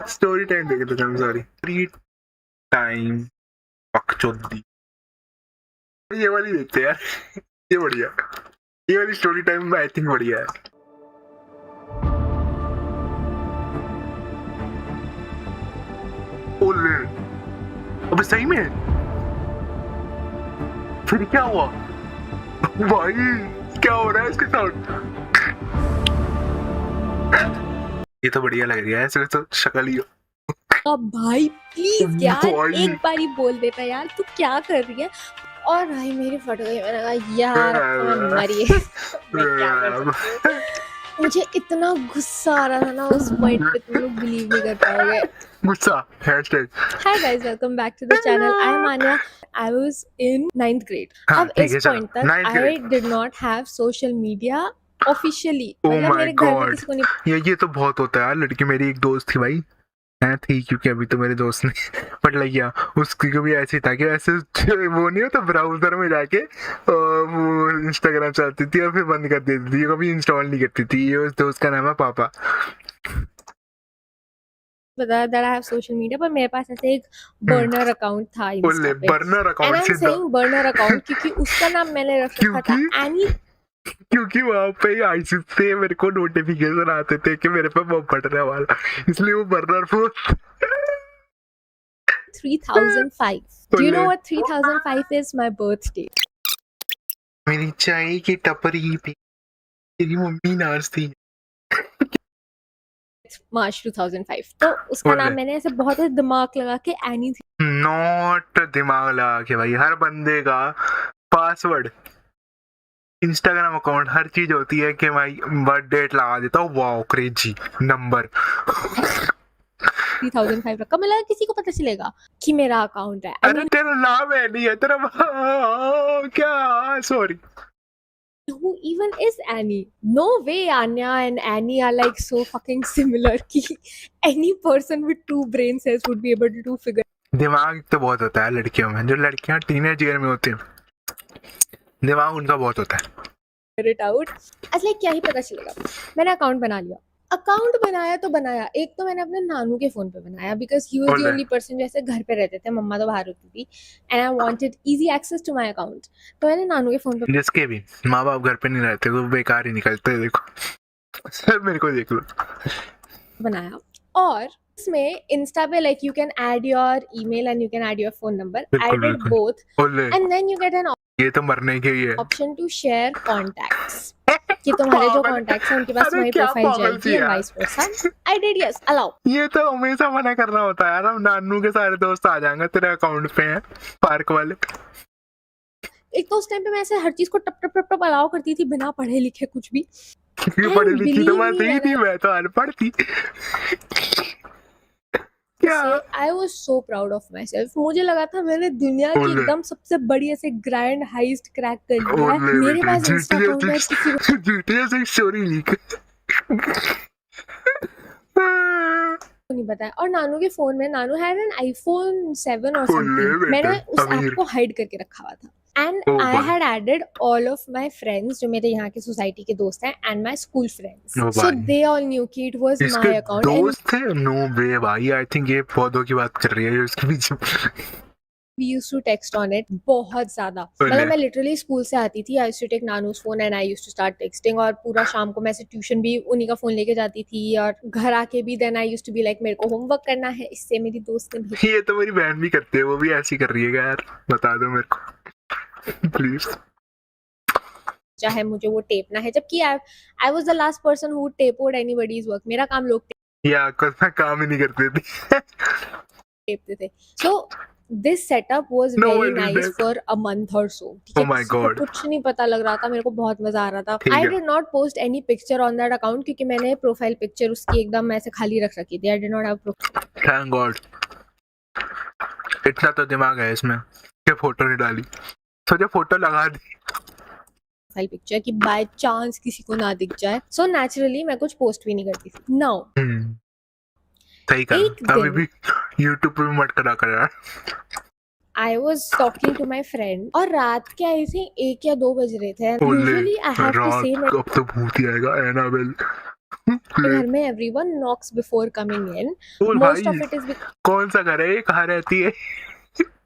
Story time देखे थे हम, सॉरी फ्री टाइम पकचोदी, ये वाली देखते हैं यार। ये बढ़िया, ये वाली स्टोरी टाइम में आई थिंक बढ़िया है। ओले अबे सही में फिर क्या हुआ भाई, क्या हो रहा है इसके साथ? ये तो बढ़िया लग रहा है, ऐसे तो शक्ल ही हो। अब भाई प्लीज यार भाई। एक बार ही बोल देता यार, तू क्या कर रही है? और भाई मेरी फट गई, मैंने कहा यार मरिए। मैं क्या कर सकती हूँ? मुझे इतना गुस्सा आ रहा था ना उस पॉइंट पे, तुम लोग बिलीव नहीं कर पाओगे। गुस्सा hashtag. Hi guys, welcome back to the channel. I am Anya. I was in 9th grade. हाँ, अब ठीक है, इस चलो, पॉइंट तक 9th I grade। did not have social media officially. Oh मतलब my मेरे घर में God। किसी को नहीं ये तो बहुत होता है यार। लड़की मेरी एक दोस्त थी भाई, है थी क्योंकि अभी तो मेरे दोस्त ने बट लग गया, उसकी को भी ऐसे था कि ऐसे वो नहीं होता ब्राउजर में जाके वो इंस्टाग्राम चलाती थी और फिर बंद कर देती थी, कभी इंस्टॉल नहीं करती थी। ये उस दोस्त का नाम है पापा। पता that I have social media, पर मेरे पास ऐसे एक बर्नर अकाउंट था इंस्टा पे। Burner And account I'm saying burner account क्योंकि उसका नाम मैंने रख रखा था एनी, क्योंकि वहाँ पे ही आईसी से मेरे को नोटिफिकेशन आते थे कि मेरे पे बम फटने वाला, इसलिए वो burner phone 3005. Do you know what 3005 is? My birthday. मेरी चाय की टपरी पे तेरी मम्मी नाचती। March 2005. तो उसका नाम मैंने ऐसे बहुत दिमाग लगा के एनी थी। नॉट दिमाग लगा के भाई, हर बंदे का पासवर्ड इंस्टाग्राम अकाउंट हर चीज होती है कि भाई बर्थ डेट लगा देता हूँ, वाओ क्रेजी नंबर 3005 रखा, मतलब किसी को पता चलेगा कि मेरा अकाउंट है। अरे तेरा नाम है नहीं है तेरा क्या, sorry. Who even is Annie? No way Anya and Annie are like so fucking similar कि any person with two brain cells would be able to figure दिमाग तो बहुत होता है लड़कियों में, जो लड़कियां टीनेज ईयर में होती हैं दिमाग उनका बहुत होता है। it out. असली क्या ही पता चलेगा। मैंने अकाउंट बना लिया, अकाउंट बनाया तो बनाया, एक तो मैंने अपने नानू के फोन पे बनाया because he was the only person जैसे घर पे रहते थे, मम्मा तो बाहर होती थी and I wanted easy access to my account, तो मैंने नानू के फोन पे जिसके भी माँ बाप घर पे नहीं रहते तो बेकार ही निकलते हैं, देखो मेरे को देख लो बनाया। और इसमें इंस्टा पे like you can add your email and you can add your phone number, I did both and then you get an ये तो मरने के ही है ऑप्शन टू शेयर कॉन्टैक्ट्स कि तुम्हारे जो कॉन्टैक्ट्स हैं उनके पास तुम्हारी प्रोफाइल जाएगी and vice versa. I did yes allow. ये तो हमेशा मना करना होता है यार, हम नानू के सारे दोस्त आ जाएंगे तेरे अकाउंट पे हैं पार्क वाले। एक तो उस टाइम पे मैं ऐसे हर चीज को टप टप टप टप अलाउ करती थी बिना पढ़े लिखे कुछ भी। पढ़ी लिखी तो मैं सही थी, मैं तो अनपढ़ थी। I was so proud of myself. मुझे लगा था मैंने दुनिया की एकदम सबसे बड़ी ऐसे ग्रैंड हाइस्ट क्रैक कर लिया है। मेरे पास इंस्टा अकाउंट है, किसी को GTA 6 स्टोरी लीक नहीं बताया। और नानू के फोन में, नानू हैड एन iPhone 7 और समथिंग, मैंने उस ऐप को हाइड करके रखा हुआ था and I had added all of my friends जो मेरे यहाँ के सोसाइटी के दोस्त हैं and my school friends, so they all knew that it was my account. दोस्त थे? नो वे भाई, आई थिंक ये पौधों की बात कर रही है उसके पीछे। We used to text on it बहुत ज्यादा, मतलब मैं लिटरली स्कूल से आती थी, I used to take नानू's phone and I used to start texting, और पूरा शाम को मैं से ट्यूशन भी उन्हीं का फोन लेके जाती थी और घर आके भी then I used to be like मेरे को होमवर्क करना है, इससे मेरी दोस्त ने भी। ये तो मेरी बहन भी करती है, वो भी ऐसी कर रही है यार, बता दो मेरे को प्लीज। चाहे मुझे वो टेपना है, जबकि I was the last person who would tape out anybody's work. मेरा काम लोग या मैं काम ही नहीं करते थे टेपते थे। So this setup was very nice for a month or so. Oh my God. कुछ नहीं पता लग रहा था, मेरे को बहुत मजा आ रहा था। I did not post any picture on that account क्योंकि मैंने प्रोफाइल पिक्चर उसकी एकदम ऐसे खाली रख रखी थी। I did not have profile. Thank God. इतना तो दिमाग है इसमें कि फोटो नहीं डाली, सोचा फोटो लगा दी प्रोफाइल पिक्चर कि बाय चांस किसी को ना दिख जाए। So naturally मैं कुछ पोस्ट भी नहीं करती थी। Now सही कहा, अभी भी YouTube पे मत करा कर यार। I was talking to my friend और रात के आई थी 1 या 2 बज रहे थे। Usually I have to say अब तो भूत ही आएगा, एनाबेल घर में everyone knocks before coming in. बोल Most भाई of it is कौन सा घर है ये, कहाँ रहती है?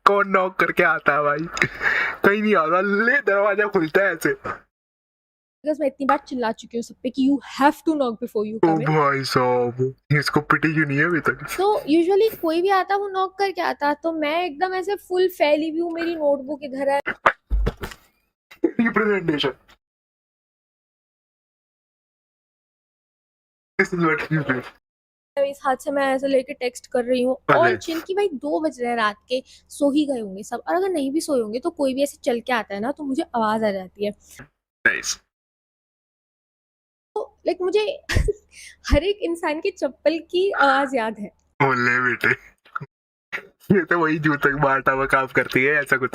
कौन नॉक करके आता है भाई? कहीं नहीं आता, ले दरवाजा खुलता है ऐसे। because मैं इतनी बार चिल्ला चुकी हूँ सब पे कि you have to knock before you O come in. भाई साहब, इसको पिटी क्यों नहीं है अभी तक? तो यूजुअली कोई भी आता वो नॉक करके आता, तो मैं एकदम ऐसे फुल फैली हुई हूँ, मेरी नोटबुक इधर है, representation. This is what you do. इस हाथ से मैं ऐसे लेके टेक्स्ट कर रही हूँ और चिल की भाई 2 बज रहे हैं रात के, सो ही गए होंगे सब, और अगर नहीं भी सोए होंगे तो कोई भी ऐसे चल के आता है ना तो मुझे आवाज आ जाती है। नाइस। तो लाइक मुझे हर एक इंसान की चप्पल की आवाज याद है। ओले बेटे, ये तो वही जूते बाटा हुआ काम करती है, ऐसा कुछ।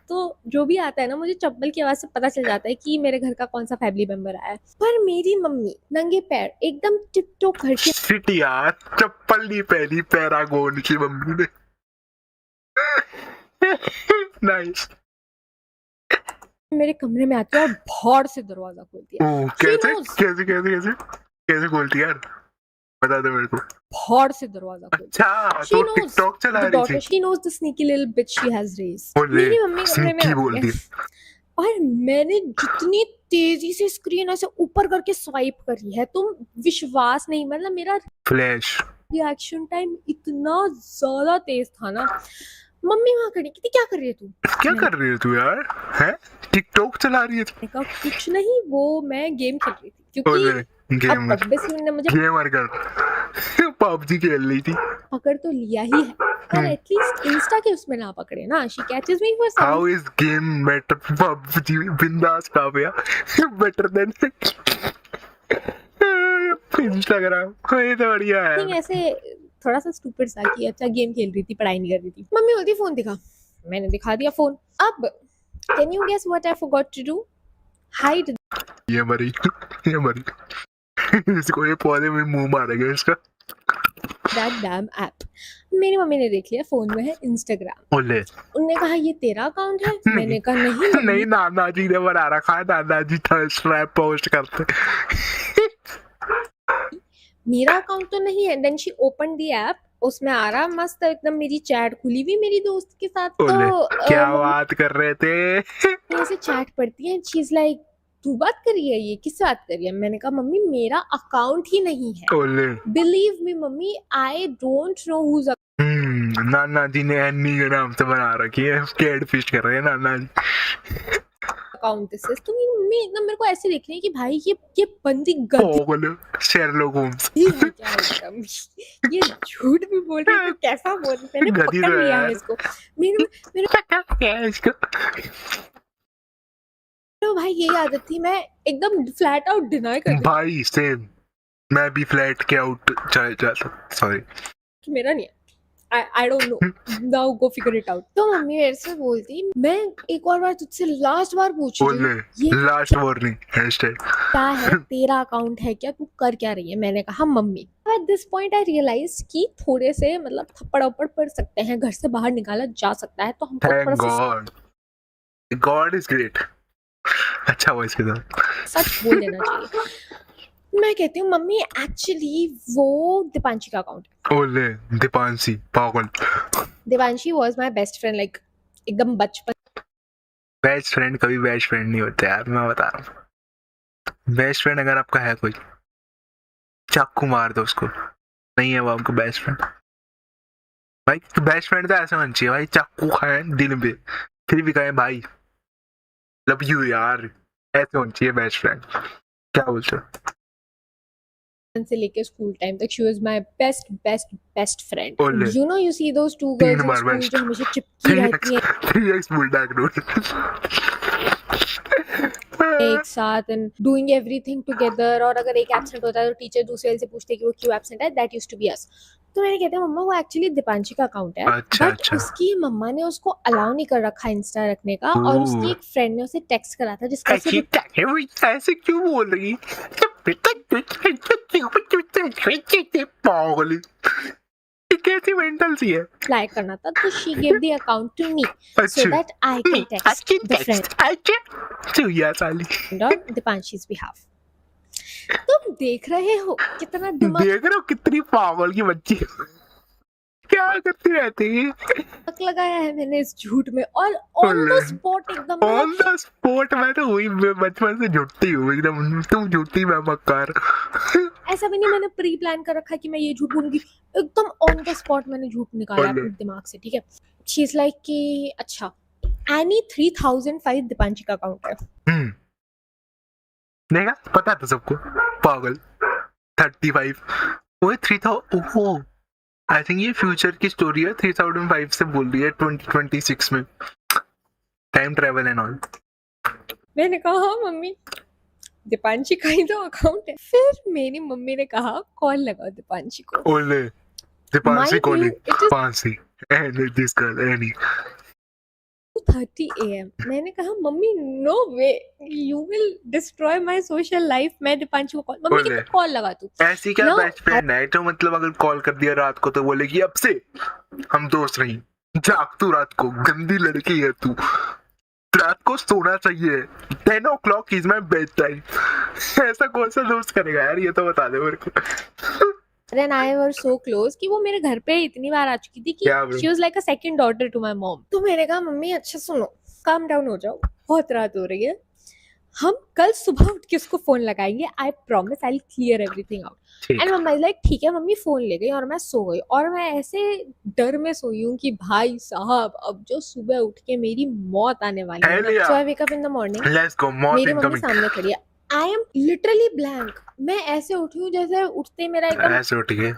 तो जो भी आता है ना मुझे चप्पल की आवाज से पता चल जाता है कि मेरे घर का कौन सा फैमिली मेंबर आया है। पर मेरी मम्मी नंगे पैर एकदम टिपटो घर के शिट यार, चप्पल नहीं पहनी, पैरागोन की मम्मी ने। नाइस। मेरे कमरे में आती है और भौड़ से दरवाजा खोलती है। ओह, कैसे कैसे कैसे कैसे कैसे खोलती यार, बता दो मेरे को। भौड़ से दरवाजा खोलती है। अच्छा, तो टिकटॉक चला रही थी। She knows the sneaky little bitch she has raised. ओले, मेरी मम्मी कमरे में स्नीकी आती बोलती है है। और मैंने जितनी तेजी से स्क्रीन ऐसे ऊपर करके स्वाइप करी है, तुम विश्वास नहीं, मतलब मेरा फ्लैश रिएक्शन टाइम इतना ज्यादा तेज था ना। मम्मी वहां खड़ी थी, क्या कर रही है तू? क्या कर रही है तू यार? है टिकटॉक चला रही है तू? मैंने कहा कुछ नहीं, वो मैं गेम खेल रही थी, क्योंकि ओले, गेमर ऑब्वियसली उन्होंने मुझे गेमर कर पबजी खेल रही थी। पकड़ तो लिया ही है, पर एटलीस्ट इंस्टा के उसमें ना पकड़े ना। She catches me for how is game better PUBG बिंदास काव्या बेटर देन इंस्टाग्राम? ये तो बढ़िया है। समथिंग ऐसे थोड़ा सा स्टूपिड सा कि अच्छा गेम खेल रही थी, पढ़ाई नहीं कर रही थी। मम्मी बोलती फोन दिखा, मैंने दिखा दिया फोन। अब can you guess what I forgot to do? Hide ये मरी इसको ये पौधे में मुंह मारेगा इसका। That damn app. मेरी मम्मी ने देख लिया, फोन में है इंस्टाग्राम। ओले, उन्होंने कहा ये तेरा अकाउंट है? मैंने कहा नहीं नहीं, नाना जी ने बना रखा है, नाना जी थर्स्ट रैप पोस्ट करते। मेरा अकाउंट तो नहीं है। Then she open the app, उसमें आ रहा मस्त एकदम मेरी चैट खुली हुई मेरी दोस्त के साथ। तो क्या बात कर रहे थे? ऐसे चैट पढ़ती है, शी इज लाइक तू बात कर रही है, ये किस बात कर रही है? मैंने कहा मम्मी मेरा अकाउंट ही नहीं है। ओले, believe me mummy, I don't know whose नाना जी ने एनी के नाम से बना रखी है, कैट फिश कर रहे हैं नाना जी। Account this is. तो मेरी मम्मी एकदम मेरे को ऐसे देख रही है कि भाई ये बंदी गधी बोलो शेरलॉक होम्स है क्या एकदम। ये झूठ भी बोल रही है तो कैसा बोल रही है, मैंने गधी पकड़ तो लिया है। है इसको। मेरे क्या है इसका? तो भाई यही आदत थी, मैं एकदम फ्लैट आउट डिनाई कर देती भाई सेम, मैं भी फ्लैट के आउट चले जाता। सॉरी, कि मेरा नहीं है। आई don't no, now go figure it out. तो मम्मी मेरे से बोलती, मैं एक और बार तुझसे लास्ट बार पूछ रही हूँ, ये लास्ट वार्निंग हैशटैग क्या है, तेरा अकाउंट है क्या, तू कर क्या रही है? मैंने कहा mummy. At this point I realise कि थोड़े से मतलब थप्पड़ वप्पड़ पड़ सकते हैं, घर से बाहर निकाला जा सकता है, तो हमको थैंक थोड़ा सा गॉड, गॉड इज ग्रेट। अच्छा वॉइस के साथ सच बोल देना चाहिए। मैं कहती हूँ मम्मी एक्चुअली वो दीपांशी का अकाउंट है। ओले, दीपांशी पागल। Devanshi was my best friend, like एकदम बचपन। बेस्ट फ्रेंड कभी बेस्ट फ्रेंड नहीं होते यार, मैं बता रहा हूँ। बेस्ट फ्रेंड अगर आपका है कोई, चाकू मार दो उसको, नहीं है वो आपको बेस्ट फ्रेंड। भाई बेस्ट फ्रेंड तो ऐसा होना चाहिए भाई, चाकू खाए दिल में फिर भी कहे भाई लव यू यार, ऐसे होना चाहिए बेस्ट फ्रेंड। क्या बोलते हो? से लेके स्कूल टाइम तक she was my best friend. ओले, you know you see those two girls in school जो हमेशा चिपकी रहती हैं 3x बुलडॉग रूल एक साथ एंड डूइंग एवरीथिंग टुगेदर। और अगर एक एब्सेंट होता है तो टीचर दूसरे से पूछते कि वो क्यों एब्सेंट है। दैट यूज्ड टू बी अस। तो मैंने कहते हैं मम्मा वो एक्चुअली दीपांशी का अकाउंट है, बट उसकी मम्मा ने उसको अलाउ नहीं कर रखा इंस्टा रखने का, और उसकी एक फ्रेंड ने उसे टेक्स्ट करा था जिसका ऐसे क्यों बोल रही? पागल, कैसी मेंटल सी है? अप्लाई करना था, तो she give the account to me so that I can text the friend तो या साली on Dipanshi's behalf. तुम देख रहे हो कितना दिमाग देख रहे हो कितनी पागल की बच्ची क्या करती रहती है। लगाया है मैंने इस झूठ में, और ऑन द स्पॉट एकदम ऑन द स्पॉट। मैं तो हुई बचपन से झूठी हूँ एकदम, तुम झूठी मैं मक्कार। ऐसा भी नहीं मैंने प्री प्लान कर रखा कि मैं ये झूठ बोलूंगी, एकदम ऑन द स्पॉट मैंने झूठ निकाला अपने दिमाग से, ठीक है। शी इज लाइक कि अच्छा एनी 3005 दीपांशी का अकाउंट है। देखा, पता था सबको, पागल। 35 वो 3000। ओहो, आई थिंक ये फ्यूचर की स्टोरी है। 3005 से बोल रही है 2026 में, टाइम ट्रेवल एंड ऑल। मैंने कहा हाँ मम्मी, दीपांशी का ही तो अकाउंट है। फिर मेरी मम्मी ने कहा कॉल लगाओ दीपांशी को। ओले Deepanshi calling, Deepanshi and this girl any 2:30 AM। मैंने कहा mummy no way, you will destroy my social life. मैं दीपांशी को कॉल, मम्मी की कॉल लगा तू। ऐसी क्या बेस्ट फ्रेंड है तो मतलब अगर कॉल कर दिया रात को तो बोलेगी अब से हम दोस्त नहीं, जाग तू रात को, गंदी लड़की है तू, रात को सोना चाहिए, 10 o'clock is my bed time. ऐसा कौन सा दोस्त करेगा यार, ये तो बता दे मेरे को। Then I were so close कि वो मेरे घर पे इतनी बार आ चुकी थी कि she was like a second daughter to my mom। तो मैंने कहा मम्मी अच्छा सुनो, काम डाउन हो जाओ, बहुत रात हो रही है, हम कल सुबह उठ के उसको फोन लगाएंगे, I promise I will clear everything out. And mumma is like ठीक है। मम्मी फोन ले गई और मैं सो गई, और मैं ऐसे डर में सोई हूँ कि भाई साहब अब जो सुबह उठ के मेरी मौत आने वाली है। So I wake up in the morning, मेरी मम्मी सामने खड़ी है, आई एम लिटरली ब्लैंक। मैं ऐसे उठी हूँ जैसे उठते मेरा एकदम ऐसे उठ गए,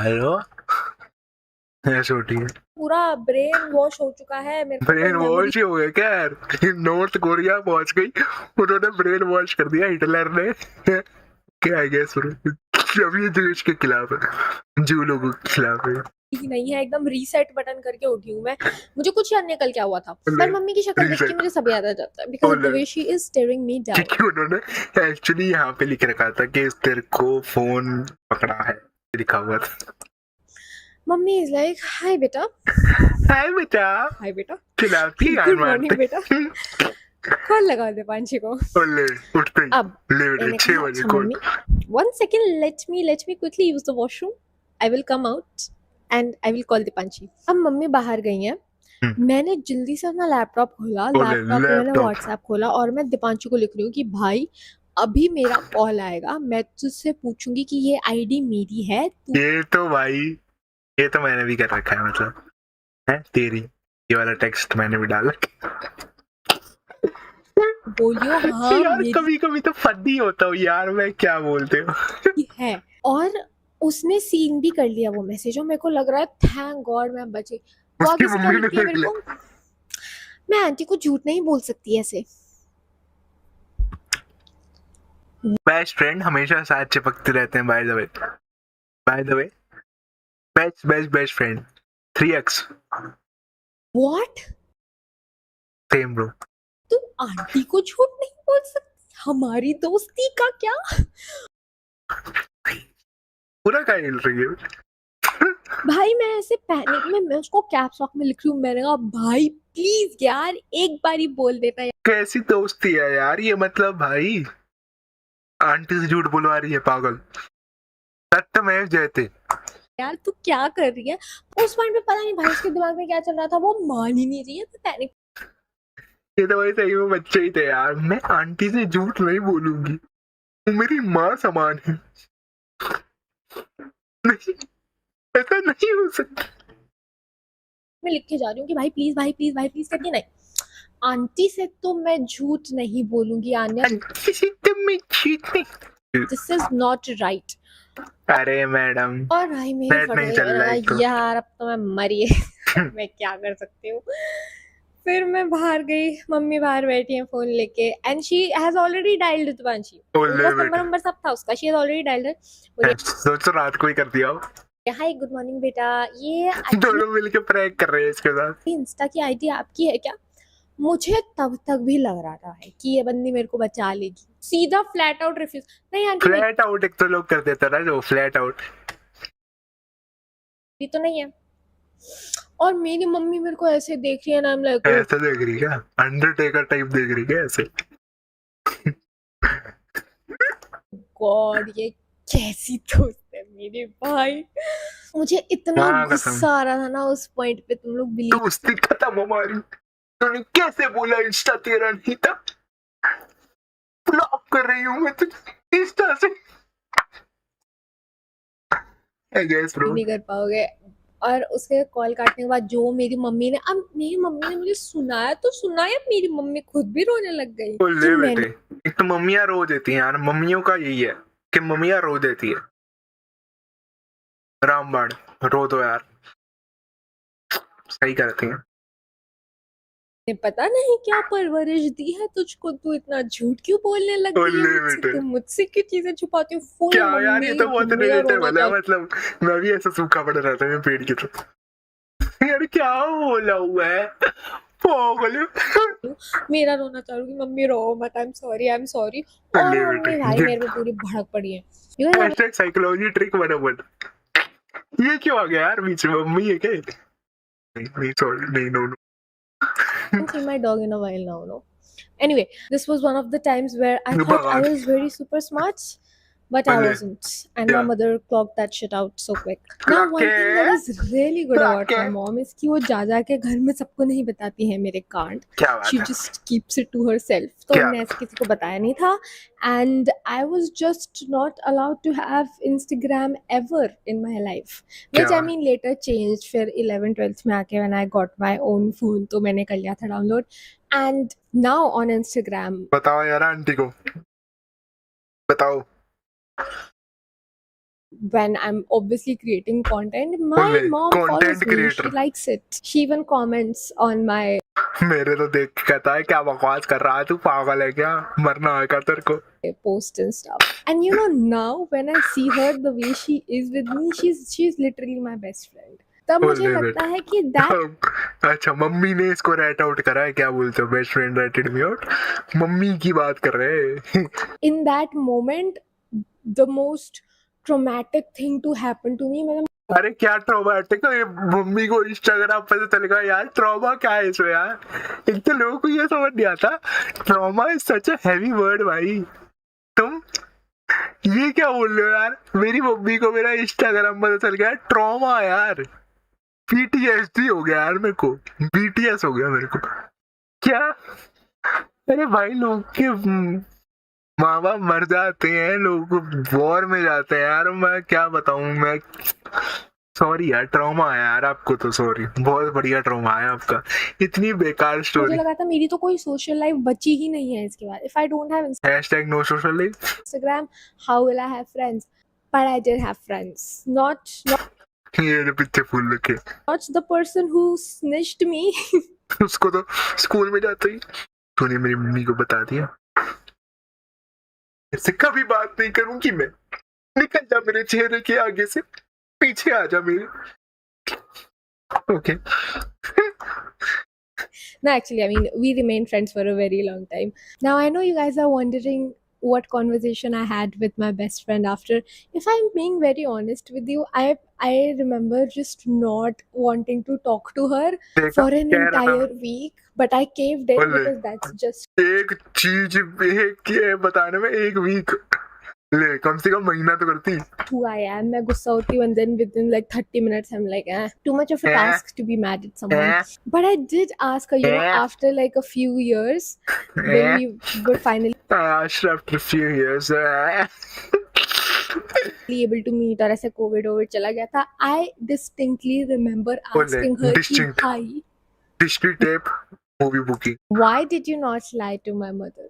हेलो, ऐसे उठी है, पूरा ब्रेन वॉश हो चुका है। मेरे ब्रेन वॉश ही हो गया क्या यार? नॉर्थ कोरिया पहुंच गई, उन्होंने ब्रेन वॉश कर दिया हिटलर ने। क्या आई गेस अभी ये देश के खिलाफ है, जू लोगों के खिलाफ है। नहीं है, एकदम रीसेट बटन करके उठी हूँ मैं। मुझे कुछ याद नहीं कल क्या हुआ था, पर मम्मी की शक्ल देख के मुझे सब याद आ जाता है, because the way she is steering me down. क्योंकि उन्होंने एक्चुअली यहाँ पे लिख रखा था कि तेरे को फोन पकड़ा है, लिखा हुआ था। मम्मी इज लाइक हाय बेटा, हाय बेटा, हाय बेटा, खिलाती यार, गुड मॉर्निंग बेटा, कॉल लगा दे पांची को। ले उठते ही अब ले बेटा 6 बजे call. 1 second, let me quickly use the washroom, I will come out and I will call Deepanshi. अब मम्मी बाहर गई हैं, मैंने जल्दी से अपना लैपटॉप खोला, लैपटॉप पे मैंने व्हाट्सएप खोला और मैं दीपांशी को लिख रही हूँ कि भाई अभी मेरा कॉल आएगा, मैं तुझसे पूछूंगी कि ये आईडी मेरी है। ये तो भाई, ये तो मैंने भी कर रखा है, मतलब है तेरी, ये वाला टेक्स्ट मैंने भी डाला। बोलियो हाँ यार कभी कभी तो फनी होता हूँ यार मैं, क्या बोलते हो है। और उसने सीन भी कर लिया वो मैसेज, और मेरे को लग रहा है थैंक गॉड मैं बची। उसकी मम्मी ने देख लिया। मैं आंटी को झूठ नहीं बोल सकती ऐसे। बेस्ट फ्रेंड हमेशा साथ चिपकते रहते हैं। By the way best friend 3x। What? Same bro. तुम आंटी को झूठ नहीं बोल सकती, हमारी दोस्ती का क्या? पूरा क्या हिल रही है भाई मैं ऐसे पैनिक में, मैं उसको कैप्स लॉक में लिख रही हूँ, मैंने कहा भाई प्लीज यार एक बार ही बोल देता यार। कैसी दोस्ती है यार ये, मतलब भाई आंटी से झूठ बुलवा रही है, पागल। सत्यमेव जयते यार तू क्या कर रही है? उस पॉइंट पे पता नहीं भाई उसके दिमाग में क्या चल रहा था, वो मान ही नहीं रही है, तो पैनिक। ये तो भाई सही में बच्चे ही थे यार। मैं आंटी से झूठ नहीं बोलूंगी, वो मेरी माँ समान है। नहीं, ऐसा नहीं हो सकता। मैं लिख के जा रही हूँ कि भाई प्लीज करके नहीं, आंटी से तो मैं झूठ नहीं बोलूंगी Anya, this is not right. अरे मैडम, और भाई मेरी नहीं चल रहा है तो। यार अब तो मैं मरी मैं क्या कर सकती हूँ। फिर मैं बाहर गई, मम्मी बाहर बैठी है फोन लेके, and she has already dialled Deepanshi, number सब था उसका, शी हैज ऑलरेडी डायल्ड। सोचो रात को ही कर दिया हो। हाय गुड मॉर्निंग बेटा, ये दोनों मिलके प्रैंक कर रहे हैं इसके साथ। इंस्टा की आईडी आपकी है क्या? मुझे तब तक भी लग रहा था है कि ये बंदी मेरे को बचा लेगी, सीधा फ्लैट आउट रिफ्यूज। नहीं आंटी, फ्लैट आउट एक तो लोग कर देते ना, जो फ्लैट आउट ये तो नहीं है। और मेरी मम्मी मेरे को ऐसे देख रही है ना, ऐसे देख रही है क्या, अंडरटेकर टाइप देख रही है ऐसे। गॉड ये कैसी दोस्त है मेरे भाई। मुझे इतना हाँ, कसम। गुस्सा आ रहा था ना उस पॉइंट पे, तुम लोग बिलीव दोस्ती खत्म हमारी। तूने कैसे बोला इंस्टा तेरा नहीं था? ब्लॉक कर रही हूँ मैं तुझे इंस्टा से। I guess bro। नहीं कर पाओगे। और उसके कॉल काटने के बाद जो मेरी मम्मी ने, अब मेरी मम्मी ने मुझे सुनाया तो सुनाया, मेरी मम्मी खुद भी रोने लग गई ओ ले कि बेटे, मैंने एक तो मम्मियाँ रो देती हैं यार, मम्मियों का यही है कि मम्मियाँ रो देती है। रामबाण रो दो यार, सही करती हैं। पता नहीं क्या परवरिश दी है तुझको, तू इतना झूठ क्यों बोलने लग गई है ले मुझसे, बेटे। तू मुझसे क्यों चीजें छुपाती हो। फुल क्या यार, ये मम्मी तो बहुत मम्मी का रोना रिलेटेबल है। चालू। मतलब मैं भी ऐसा सूखा पड़ा रहता हूँ पेड़ की तरफ। यार क्या बोला हुआ है पागल। मेरा रोना चालू कि मम्मी रो मत, आई एम सॉरी। और ले मम्मी बेटे, भाई मेरे पे पूरी भड़क पड़ी है। You guys hashtag psychology trick 101। ये क्यों आ गया यार बीच में? मम्मी है क्या? नहीं सॉरी, नहीं no no. haven't seen my dog in a while now, no? Anyway, this was one of the times where I thought I was very super smart, but I wasn't. And my mother clocked that shit out so quick. Now, one thing that is really good about my mom is कि वो जा के घर में सबको नहीं बताती है मेरे कांड. क्या बात She है? just keeps it to herself. तो क्या? हमने ऐसे किसी को बताया नहीं था. And I was just not allowed to have Instagram ever in my life. Which I mean later changed. फिर 11th 12th में आके when I got my own phone तो मैंने कर लिया था download. And now on Instagram. बताओ यार आंटी को, बताओ। When I'm obviously creating content, my mom follows me. She likes it. She even comments on my मेरे तो देख के कहता है क्या बकवास कर रहा है तू, पागल है क्या, मरना है क्या तेरे को? post and stuff. And you know, now when I see her the way she is with me, she's literally my best friend. तब मुझे लगता है कि that अच्छा मम्मी ने इसको रेट आउट करा है, क्या बोलते हो, best friend rated me out, mummy की बात कर रहे हैं। in that moment the most traumatic thing to happen to me, अरे क्या ट्रॉमाटिक है, मम्मी को इंस्टाग्राम पे तो चलेगा यार, ट्रॉमा क्या है इसमें यार? एक तो लोगों को ये समझ नहीं आता, trauma is such a heavy word भाई। तुम ये क्या बोल रहे हो यार? मेरी मम्मी को मेरा इंस्टाग्राम पता चल गया, ट्रॉमा यार, पीटीएसडी हो गया यार मेरे को, बीटीएस हो गया मेरे को। क्या? अरे भाई लोग के माँ बाप मर जाते हैं, लोग वॉर में जाते हैं यार, मैं क्या बताऊं। मैं सॉरी यार, ट्रॉमा है यार आपको तो, सॉरी, बहुत बढ़िया ट्रॉमा है आपका, इतनी बेकार स्टोरी। मुझे लगा था मेरी तो कोई सोशल लाइफ बची ही नहीं है इसके बाद। If I don't have #no social life Instagram, how will I have friends? But I did have friends. Not ये पीछे फूल रखे। the person who snitched me. उसको तो स्कूल में जाते ही तूने मेरी मम्मी को बता दिया, इससे कभी बात नहीं करूंगी मैं, निकल जा मेरे चेहरे के आगे से, पीछे आ जा मेरे। Okay. No, actually, I mean, we remained friends for a very long time. Now, I know you guys are wondering what conversation I had with my best friend after. If I'm being very honest with you, I remember just not wanting to talk to her for an entire week, but I caved in because that's just एक चीज एक बताने में एक week ले, कम से कम महीना तो करती। who I am. मैं गुस्सा होती हूँ and then within like 30 minutes I'm like, too much of a task to be mad at someone. But I did ask her, you know, after like a few years, when we were finally after a few years able to meet और ऐसे COVID चला गया था, I distinctly remember asking her कि भाई, history tape, movie booking, why did you not lie to my mother?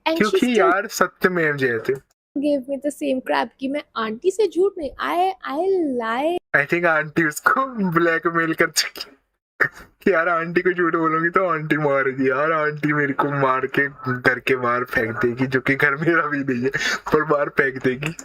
And she क्योंकि still यार सत्यमेव जयते gave me the same crap कि मैं आंटी से झूठ नहीं, I lie. I think aunty उसको ब्लैकमेल कर चुकी कि यार आंटी को झूठ बोलूंगी तो आंटी मारेगी यार, आंटी मेरे को मार के घर के बाहर फेंक देगी, जो कि घर मेरा भी नहीं है, पर बाहर फेंक देगी।